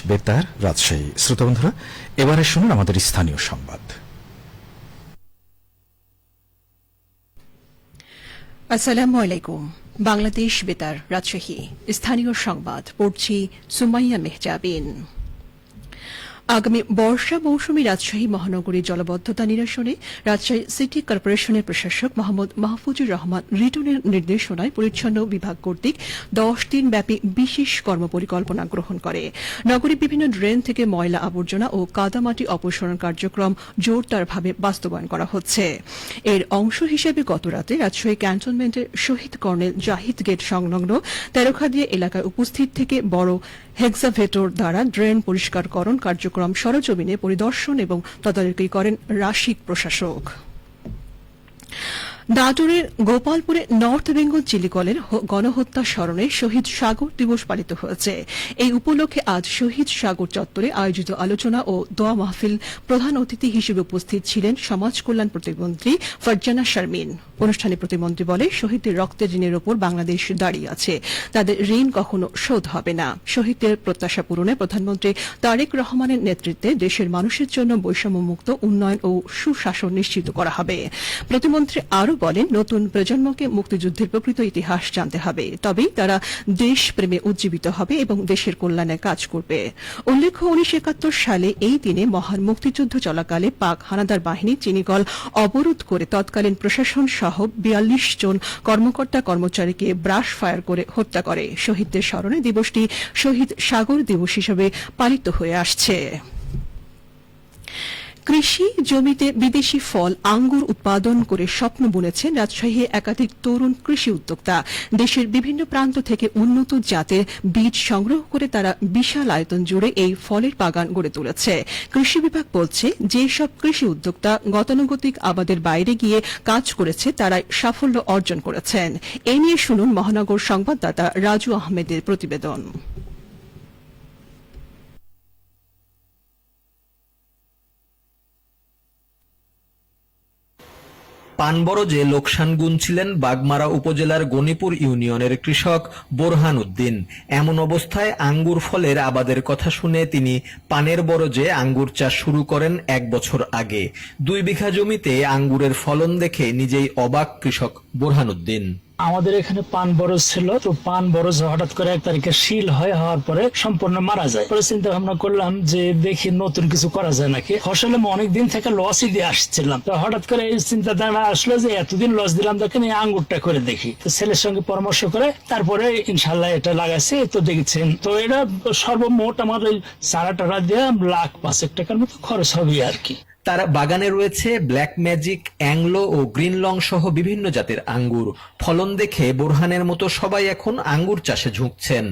বেতার রাজশাহী। শ্রোতা বন্ধুরা, এবারে শুনুন আমাদের স্থানীয় সংবাদ। আসসালামু আলাইকুম। বাংলাদেশ বেতার রাজশাহী স্থানীয় সংবাদ পড়ছি সুমাইয়া মেহজাবিন। আগামী বর্ষা মৌসুমে রাজশাহী মহানগরীর জলাবদ্ধতা নিরসনে রাজশাহী সিটি কর্পোরেশনের প্রশাসক মোহাম্মদ মাহফুজুর রহমান রিটনের নির্দেশনায় পরিচ্ছন্ন বিভাগ কর্তৃক 10 দিন ব্যাপী বিশেষ কর্মপরিকল্পনা গ্রহণ করে। নগরীর বিভিন্ন ড্রেন থেকে ময়লা আবর্জনা ও কাদামাটি অপসারণ কার্যক্রম জোরদারভাবে বাস্তবায়ন করা হচ্ছে। এর অংশ হিসেবে গতরাতে রাজশাহী ক্যান্টনমেন্টের শহীদ কর্নেল জাহিদ গেট সংলগ্ন তেরোখাদিয়া এলাকায় উপস্থিত থেকে বড় হেক্সাভেটর দ্বারা ড্রেন পরিষ্কারকরণ কার্যক্রম সরেজমিনে পরিদর্শন এবং তদারকি করেন রাশিক প্রশাসক। নাটোরের গোপালপুরে নর্থ বেঙ্গল চিলিকলের গণহত্যা স্মরণে শহীদ সাগর দিবস পালিত হয়েছে। এই উপলক্ষে আজ শহীদ সাগর চত্বরে আয়োজিত আলোচনা ও দোয়া মাহফিল প্রধান অতিথি হিসেবে উপস্থিত ছিলেন সমাজ কল্যাণ প্রতিমন্ত্রী ফারজানা শারমিন। অনুষ্ঠানে প্রতিমন্ত্রী বলে, শহীদদের রক্তের ঋণের ওপর বাংলাদেশ দাঁড়িয়ে আছে, তাদের ঋণ কখনো শোধ হবে না। শহীদদের প্রত্যাশা পূরণে প্রধানমন্ত্রী তারেক রহমানের নেতৃত্বে দেশের মানুষের জন্য বৈষম্যমুক্ত উন্নয়ন ও সুশাসন নিশ্চিত করা হবে। প্রতিমন্ত্রী আরও বলেন, নতুন প্রজন্মকে মুক্তিযুদ্ধের প্রকৃত ইতিহাস জানতে হবে, তবেই তারা দেশপ্রেমে উজ্জীবিত হবে এবং দেশের কল্যাণে কাজ করবে। উল্লেখ্য, 1971 সালে এই দিনে মহান মুক্তিযুদ্ধ চলাকালে পাক হানাদার বাহিনী চিনিকল অবরোধ করে তৎকালীন প্রশাসন সহ 42 জন কর্মকর্তা কর্মচারীকে ব্রাশ ফায়ার করে হত্যা করে। শহীদদের স্মরণে দিবসটি শহীদ সাগর দিবস হিসেবে পালিত হয়ে আসছে। কৃষি জমিতে বিদেশি ফল আঙ্গুর উৎপাদন করে স্বপ্ন বুনেছেন রাজশাহী একাধিক তরুণ কৃষি উদ্যোক্তা। দেশের বিভিন্ন প্রান্ত থেকে উন্নত জাতের বীজ সংগ্রহ করে তারা বিশাল আয়তন জুড়ে এই ফলের বাগান গড়ে তুলেছে। কৃষি বিভাগ বলছে, যেসব কৃষি উদ্যোক্তা গতানুগতিক আবাদের বাইরে গিয়ে কাজ করেছে তারাই সাফল্য অর্জন করেছেন। এ নিয়ে শুনুন মহানগর সংবাদদাতা রাজু আহমেদের প্রতিবেদন। পানবরজে লোকসান গুনছিলেন বাগমারা উপজেলার গণিপুর ইউনিয়নের কৃষক বোরহান উদ্দিন। এমন অবস্থায় আঙ্গুর ফলের আবাদের কথা শুনে তিনি পানের বরজে আঙ্গুর চাষ শুরু করেন 1 বছর আগে। 2 বিঘা জমিতে আঙ্গুরের ফলন দেখে নিজেই অবাক কৃষক বোরহান উদ্দিন। আমাদের এখানে পান বরজ ছিল, তো পান বরজ হঠাৎ করে 1 তারিখে শিল হওয়ার পরে সম্পূর্ণ মারা যায়। পরে চিন্তা ভাবনা করলাম যে দেখি নতুন কিছু করা যায় নাকি। ফসলে অনেক দিন থেকে লসই দিয়ে আসছিলাম, তো হঠাৎ করে এই চিন্তাধারা আসলো যে এতদিন লস দিলাম, দেখেন এই আঙ্গুরটা করে দেখি। তো ছেলের সঙ্গে পরামর্শ করে তারপরে ইনশাল্লাহ এটা লাগাইছে। তো দেখছেন, তো এটা সর্বমোট আমার ওই চারা টারা দিয়ে 1,05,000 টাকার মতো খরচ হবে আর কি। তার বাগানে রয়েছে ব্ল্যাক ম্যাজিক, অ্যাংলো ও গ্রিন লং সহ বিভিন্ন জাতের আঙ্গুর। ফলন দেখে বোরহানের মতো সবাই এখন আঙ্গুর চাষে ঝুঁকছেন।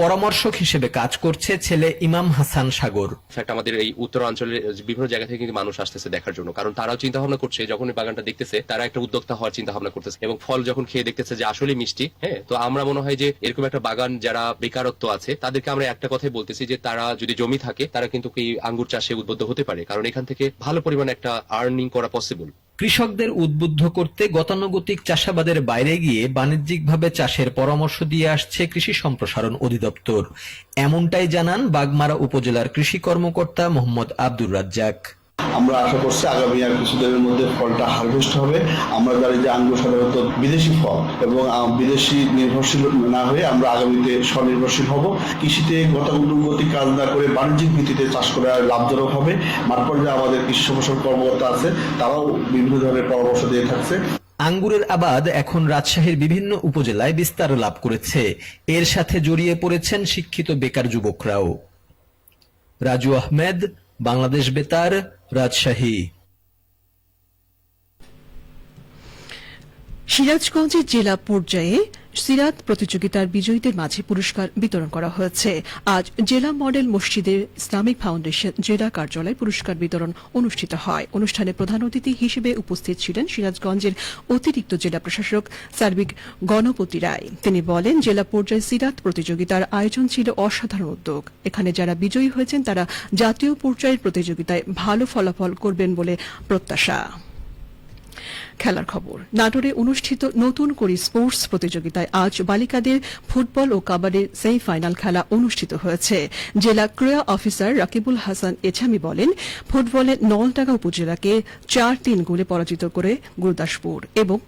পরামর্শক হিসেবে কাজ করছে ছেলে ইমাম হাসান সাগর। আমাদের এই উত্তরাঞ্চলের বিভিন্ন জায়গা থেকে কিন্তু মানুষ আসতেছে দেখার জন্য, কারণ তারাও চিন্তা ভাবনা করছে, যখন এই বাগানটা দেখতেছে তারা একটা উদ্যোক্তা হওয়ার চিন্তা ভাবনা করতেছে এবং ফল যখন খেয়ে দেখতেছে যে আসলে মিষ্টি। হ্যাঁ, তো আমরা মনে হয় যে এরকম একটা বাগান যারা বেকারত্ব আছে তাদেরকে আমরা একটা কথাই বলতেছি যে তারা যদি জমি থাকে তারা কিন্তু এই আঙ্গুর চাষে উদ্বুদ্ধ হতে পারে, কারণ এখান থেকে ভালো পরিমাণে একটা আর্নিং করা পসিবল। কৃষকদের উদ্বুদ্ধ করতে গতানুগতিক চাষাবাদের বাইরে গিয়ে বাণিজ্যিকভাবে চাষের পরামর্শ দিয়ে আসছে কৃষি সম্প্রসারণ অধিদপ্তর। এমনটাই জানান বাগমারা উপজেলার কৃষি কর্মকর্তা মোহাম্মদ আব্দুর রাজ্জাক। আমরা আশা করছি আগামী আর কিছুদিনের মধ্যে ফলটা হারভেস্ট হবে। আমরা জানি যে আঙ্গুর সাধারণত বিদেশি ফল এবং বিদেশি নির্ভরশীল না হয়ে আমরা আগামীতে স্বনির্ভরশীল হব। কৃষিতে গতানুগতিক কাজ না করে বাণিজ্যিক ভিত্তিতে চাষ করা লাভজনক হবে। মাঠ পর্যায়ে আমাদের কৃষি সম্প্রসারণ কর্মকর্তা আছে, তারাও বিভিন্ন ধরনের পরামর্শ দিয়ে থাকছে। আঙ্গুরের আবাদ এখন রাজশাহীর বিভিন্ন উপজেলায় বিস্তার লাভ করেছে। এর সাথে জড়িয়ে পড়েছেন শিক্ষিত বেকার যুবকরাও। রাজু আহমেদ, বাংলাদেশ বেতার, রাজশাহী। সিরাজগঞ্জের জেলা পর্যায়ে সিরাত প্রতিযোগিতার বিজয়ীদের মাঝে পুরস্কার বিতরণ করা হয়েছে। আজ জেলা মডেল মসজিদের ইসলামিক ফাউন্ডেশন জেলা কার্যালয়ে পুরস্কার বিতরণ অনুষ্ঠিত হয়। অনুষ্ঠানে প্রধান অতিথি হিসেবে উপস্থিত ছিলেন সিরাজগঞ্জের অতিরিক্ত জেলা প্রশাসক সার্বিক গণপতি রায়। তিনি বলেন, জেলা পর্যায়ে সিরাত প্রতিযোগিতার আয়োজন ছিল অসাধারণ উদ্যোগ। এখানে যারা বিজয়ী হয়েছেন তারা জাতীয় পর্যায়ের প্রতিযোগিতায় ভালো ফলাফল করবেন বলে প্রত্যাশা। খেলার খবর নাটোরে অনুষ্ঠিত নতুন করি স্পোর্টস প্রতিযোগিতায় আজ বালিকাদের ফুটবল ও কাবাডির সেমিফাইনাল খেলা অনুষ্ঠিত হয়েছে জেলা ক্রীড়া অফিসার রাকিবুল হাসান এছামি বলেন ফুটবলে নলডাঙ্গা উপজেলাকে 4-3 গোলে পরাজিত করে গুরুদাসপুর এবং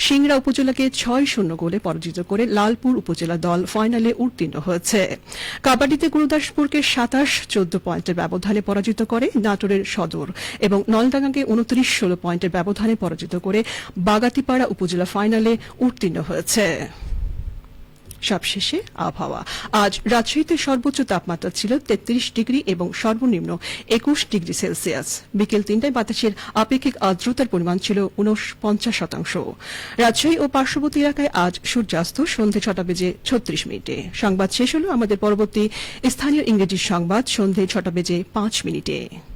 সিংড়া উপজেলাকে 6-0 গোলে পরাজিত করে লালপুর উপজেলা দল ফাইনালে উত্তীর্ণ হয়েছে কাবাডিতে গুরুদাসপুরকে 27-14 পয়েন্টের ব্যবধানে পরাজিত করে নাটোরের সদর এবং নলডাঙ্গাকে 29-16 পয়েন্টের ব্যবধানে পরাজিত করে বাগাতিপাড়া উপজেলা ফাইনালে উত্তীর্ণ হয়েছে সবশেষে আবহাওয়া আজ রাজশাহীতে সর্বোচ্চ তাপমাত্রা ছিল 33 ডিগ্রি এবং সর্বনিম্ন 21 ডিগ্রি সেলসিয়াস বিকেল 3টায় বাতাসের আপেক্ষিক আর্দ্রতার পরিমাণ ছিল 49%। রাজশাহী ও পার্শ্ববর্তী এলাকায় আজ সূর্যাস্ত সন্ধ্যে 6:36 সংবাদ শেষ হল আমাদের পরবর্তী স্থানীয় ইংরেজি সংবাদ সন্ধ্যে 6:05